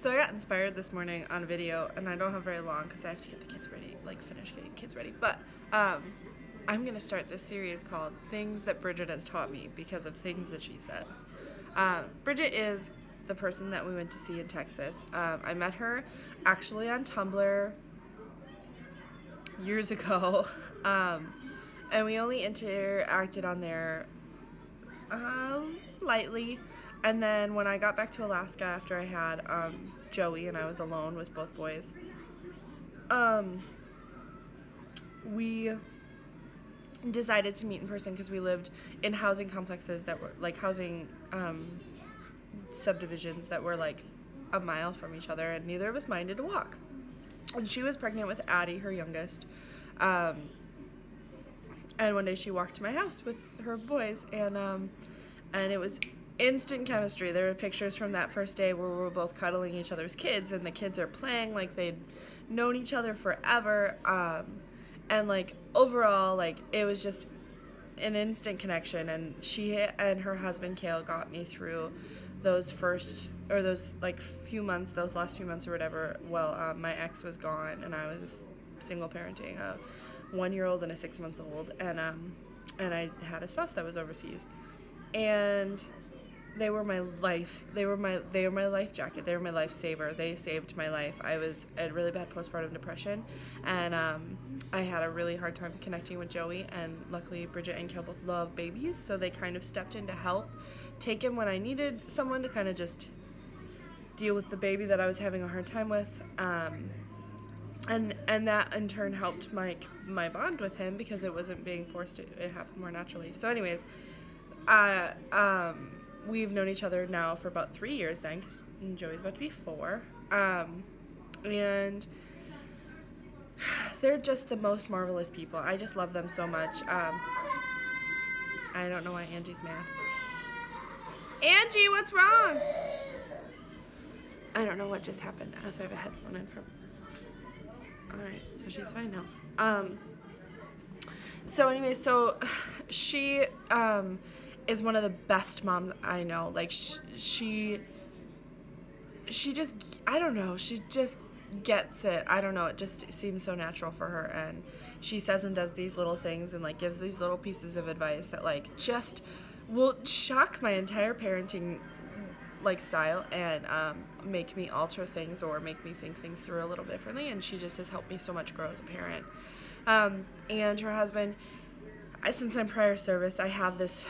So I got inspired this morning on a video, and I don't have very long because I have to get the kids ready, like finish getting kids ready. But I'm going to start this series called Things That Bridget Has Taught Me because of things that she says. Bridget is the person that we went to see in Texas. I met her actually on Tumblr years ago, and we only interacted on there lightly. And then when I got back to Alaska after I had Joey and I was alone with both boys, we decided to meet in person because we lived in housing complexes that were like housing subdivisions that were like a mile from each other, and neither of us minded to walk. And she was pregnant with Addie, her youngest, and one day she walked to my house with her boys, and it was instant chemistry. There were pictures from that first day where we were both cuddling each other's kids, and the kids are playing like they'd known each other forever, and like overall, like it was just an instant connection. And she and her husband Kale got me through those like few months, those last few months or whatever. Well, my ex was gone, and I was single parenting a 1-year-old and a 6-month-old, and I had a spouse that was overseas, and they were my life. They were my life jacket. They were my life saver. They saved my life. I was at really bad postpartum depression, and I had a really hard time connecting with Joey, and luckily Bridget and Kale both love babies, so they kind of stepped in to help take him when I needed someone to kind of just deal with the baby that I was having a hard time with, and that in turn helped my bond with him because it wasn't being forced. It happened more naturally. So anyways, we've known each other now for about 3 years then, because Joey's about to be 4. And they're just the most marvelous people. I just love them so much. I don't know why Angie's mad. Angie, what's wrong? I don't know what just happened. I also have a headphone in from... Alright, so she's fine now. So anyway, so she... is one of the best moms I know. Like, she just, I don't know, she just gets it. I don't know, it just seems so natural for her, and she says and does these little things and, like, gives these little pieces of advice that, like, just will shock my entire parenting, like, style and make me alter things or make me think things through a little differently, and she just has helped me so much grow as a parent. And her husband, since I'm prior service, I have this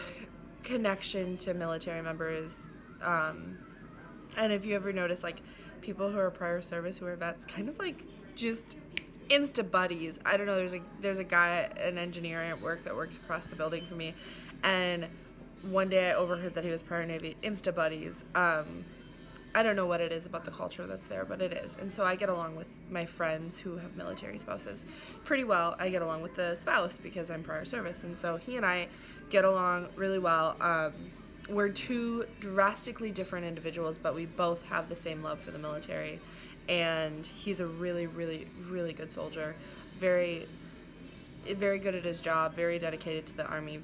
connection to military members, and if you ever notice, like, people who are prior service who are vets kind of like just insta buddies. I don't know, there's a guy, an engineer at work that works across the building from me, and one day I overheard that he was prior Navy. Insta buddies. I don't know what it is about the culture that's there, but it is. And so I get along with my friends who have military spouses pretty well. I get along with the spouse because I'm prior service, and so he and I get along really well. We're two drastically different individuals, but we both have the same love for the military, and he's a really, really, really good soldier, very, very good at his job, very dedicated to the Army,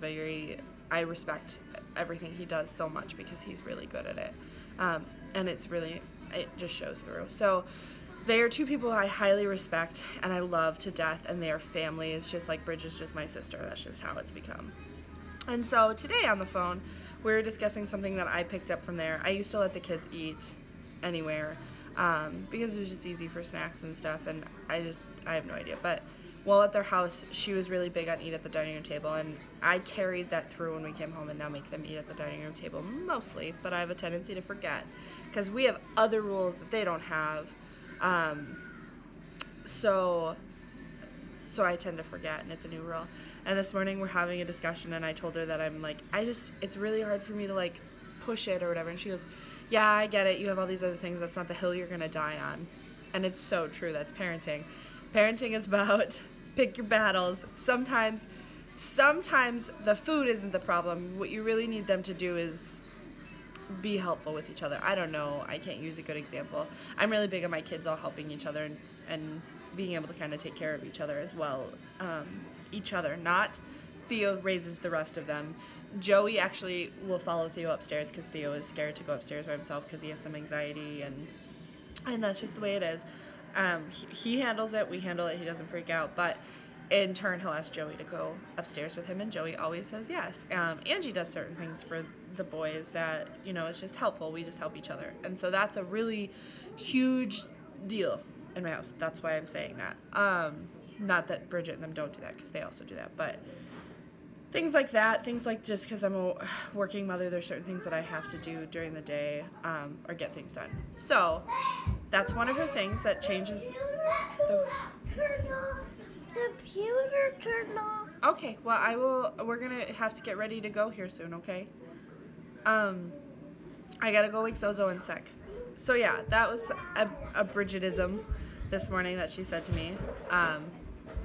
I respect everything he does so much because he's really good at it. And it just shows through. So they are two people I highly respect and I love to death, and they are family. It's just like Bridget's just my sister. That's just how it's become. And so today on the phone, we were discussing something that I picked up from there. I used to let the kids eat anywhere because it was just easy for snacks and stuff, and I have no idea. But while at their house, she was really big on eat at the dining room table, and I carried that through when we came home and now make them eat at the dining room table mostly, but I have a tendency to forget because we have other rules that they don't have. So I tend to forget, and it's a new rule. And this morning we're having a discussion, and I told her that I'm like, it's really hard for me to like push it or whatever, and she goes, yeah, I get it, you have all these other things, that's not the hill you're gonna die on. And it's so true. That's parenting. Parenting is about pick your battles. Sometimes the food isn't the problem. What you really need them to do is be helpful with each other. I don't know, I can't use a good example. I'm really big on my kids all helping each other and being able to kind of take care of each other as well. Not Theo raises the rest of them. Joey actually will follow Theo upstairs because Theo is scared to go upstairs by himself because he has some anxiety, and And that's just the way it is. He handles it, we handle it, he doesn't freak out, but in turn he'll ask Joey to go upstairs with him, and Joey always says yes. Angie does certain things for the boys that, you know, it's just helpful, we just help each other, and so that's a really huge deal in my house. That's why I'm saying that. Not that Bridget and them don't do that, because they also do that, but things like that, things like just because I'm a working mother, there's certain things that I have to do during the day, or get things done. So that's one of her things that changes the... The computer turned off. Okay, well, we're gonna have to get ready to go here soon, okay? I gotta go wake Zozo in sec. So yeah, that was a Bridget-ism this morning that she said to me.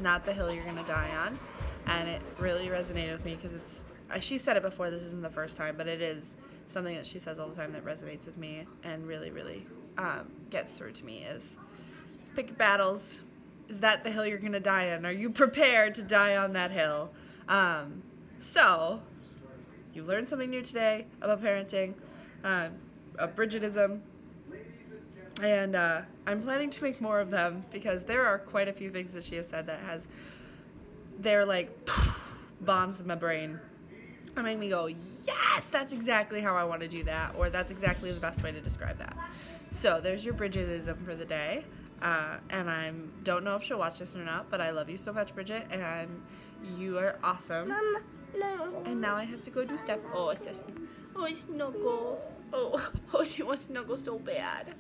Not the hill you're gonna die on. And it really resonated with me because it's, she said it before, this isn't the first time, but it is something that she says all the time that resonates with me and really, really gets through to me is pick your battles. Is that the hill you're going to die on? Are you prepared to die on that hill? So, you learned something new today about parenting, a Bridget-ism, and I'm planning to make more of them because there are quite a few things that she has said that they're like bombs in my brain. That make me go, yes, that's exactly how I want to do that, or that's exactly the best way to describe that. So there's your Bridget-ism for the day. And I don't know if she'll watch this or not, but I love you so much, Bridget, and you are awesome. Mama, no. And now I have to go do stuff. Oh, it says, oh, snuggle. Oh, she wants to snuggle so bad.